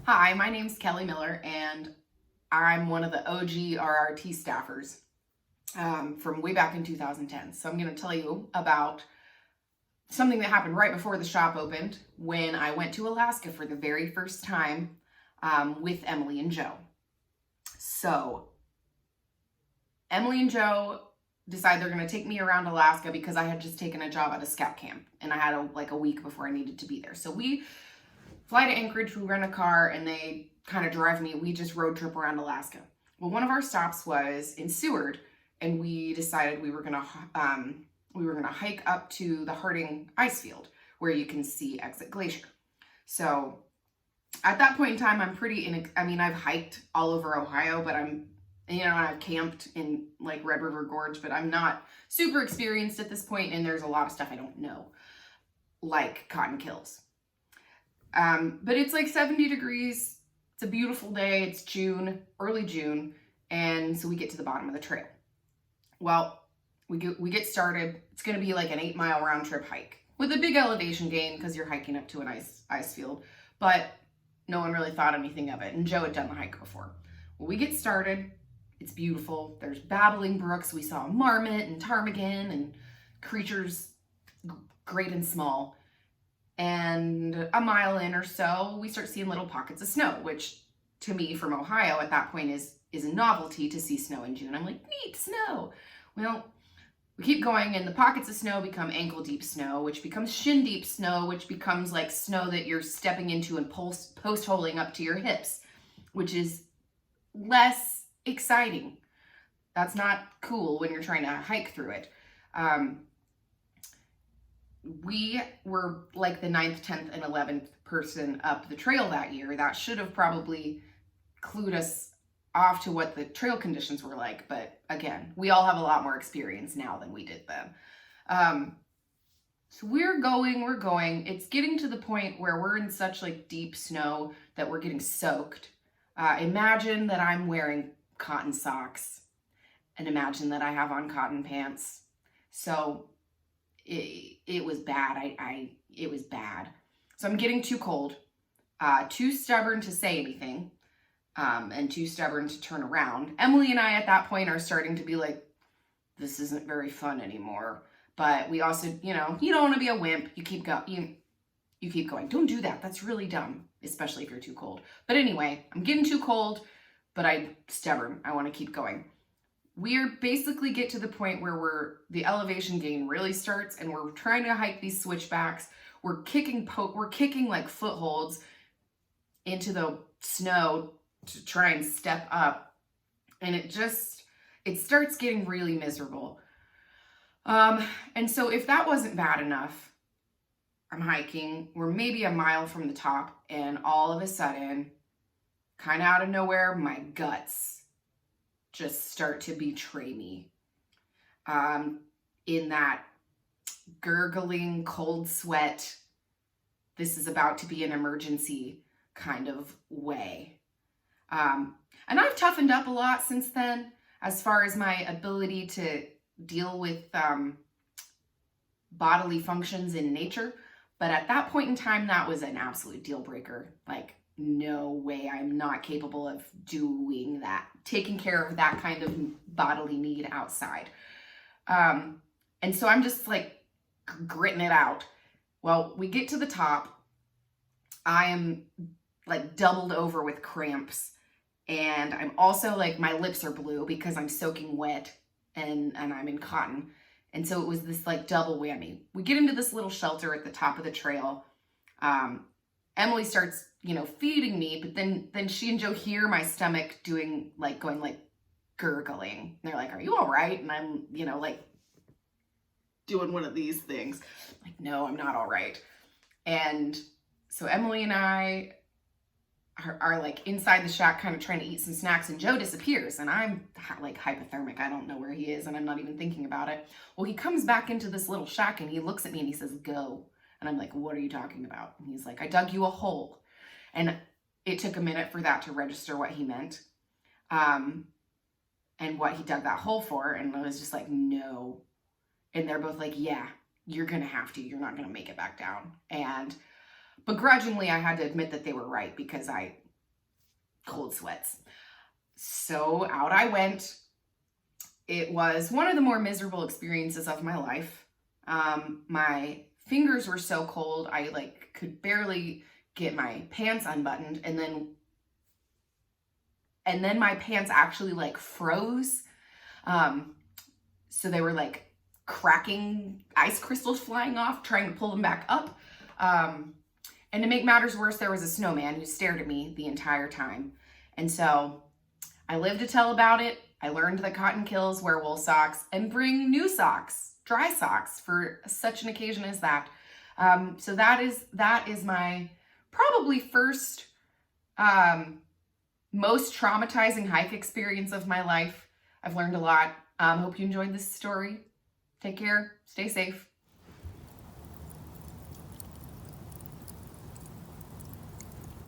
Hi, my name's Kelly Miller, and I'm one of the OG RRT staffers from way back in 2010. So I'm going to tell you about something that happened right before the shop opened when I went to Alaska for the very first time with Emily and Joe. So Emily and Joe decide they're going to take me around Alaska because I had just taken a job at a scout camp and I had a week before I needed to be there. So we fly to Anchorage, we rent a car, and they kind of drive me. We just road trip around Alaska. Well, one of our stops was in Seward, and we decided we were gonna hike up to the Harding ice field where you can see Exit Glacier. So at that point in time, I've hiked all over Ohio, but I've camped in like Red River Gorge, but I'm not super experienced at this point, and there's a lot of stuff I don't know, like cotton kills. But it's like 70 degrees. It's a beautiful day. It's June, early June. And so we get to the bottom of the trail. Well, we get started. It's going to be like an 8-mile round trip hike with a big elevation gain because you're hiking up to an ice field. But no one really thought anything of it. And Joe had done the hike before. Well, we get started. It's beautiful. There's babbling brooks. We saw marmot and ptarmigan and creatures great and small. And a mile in or so, we start seeing little pockets of snow, which to me from Ohio at that point is a novelty to see snow in June. I'm like, neat, snow. Well, we keep going and the pockets of snow become ankle deep snow, which becomes shin deep snow, which becomes like snow that you're stepping into and post holing up to your hips, which is less exciting. That's not cool when you're trying to hike through it. We were like the 9th, 10th, and 11th person up the trail that year. That should have probably clued us off to what the trail conditions were like. But again, we all have a lot more experience now than we did then. So we're going. It's getting to the point where we're in such like deep snow that we're getting soaked. Imagine that I'm wearing cotton socks and imagine that I have on cotton pants. So it was bad. It was bad. So I'm getting too cold, too stubborn to say anything, and too stubborn to turn around. Emily and I at that point are starting to be like, this isn't very fun anymore. But we also, you don't want to be a wimp. You keep going. Don't do that. That's really dumb, especially if you're too cold. But anyway, I'm getting too cold, but I'm stubborn. I want to keep going. We're basically get to the point where the elevation gain really starts and we're trying to hike these switchbacks. We're kicking like footholds into the snow to try and step up. And it starts getting really miserable. And so if that wasn't bad enough, I'm hiking, we're maybe a mile from the top and all of a sudden, kind of out of nowhere, my guts just start to betray me in that gurgling cold sweat, this is about to be an emergency kind of way. And I've toughened up a lot since then as far as my ability to deal with bodily functions in nature. But at that point in time, that was an absolute deal breaker. Like, no way, I'm not capable of doing that, taking care of that kind of bodily need outside. And so I'm just like gritting it out. Well, we get to the top. I am like doubled over with cramps. And I'm also like, my lips are blue because I'm soaking wet and I'm in cotton. And so it was this like double whammy. We get into this little shelter at the top of the trail. Emily starts, feeding me, but then she and Joe hear my stomach going gurgling. And they're like, are you all right? And I'm, like doing one of these things. Like, no, I'm not all right. And so Emily and I are like inside the shack kind of trying to eat some snacks and Joe disappears and I'm like hypothermic. I don't know where he is and I'm not even thinking about it. Well, he comes back into this little shack and he looks at me and he says, go. And I'm like, what are you talking about? And he's like, I dug you a hole. And it took a minute for that to register what he meant. And what he dug that hole for. And I was just like, no. And they're both like, yeah, you're going to have to. You're not going to make it back down. And begrudgingly, I had to admit that they were right because I cold sweats. So out I went. It was one of the more miserable experiences of my life. My fingers were so cold, I like could barely get my pants unbuttoned, and then my pants actually like froze. So they were like cracking, ice crystals flying off, trying to pull them back up. And to make matters worse, there was a snowman who stared at me the entire time. And so I lived to tell about it. I learned that cotton kills, wear wool socks, and bring new socks, dry socks, for such an occasion as that. So that is my probably first most traumatizing hike experience of my life. I've learned a lot. Hope you enjoyed this story. Take care. Stay safe.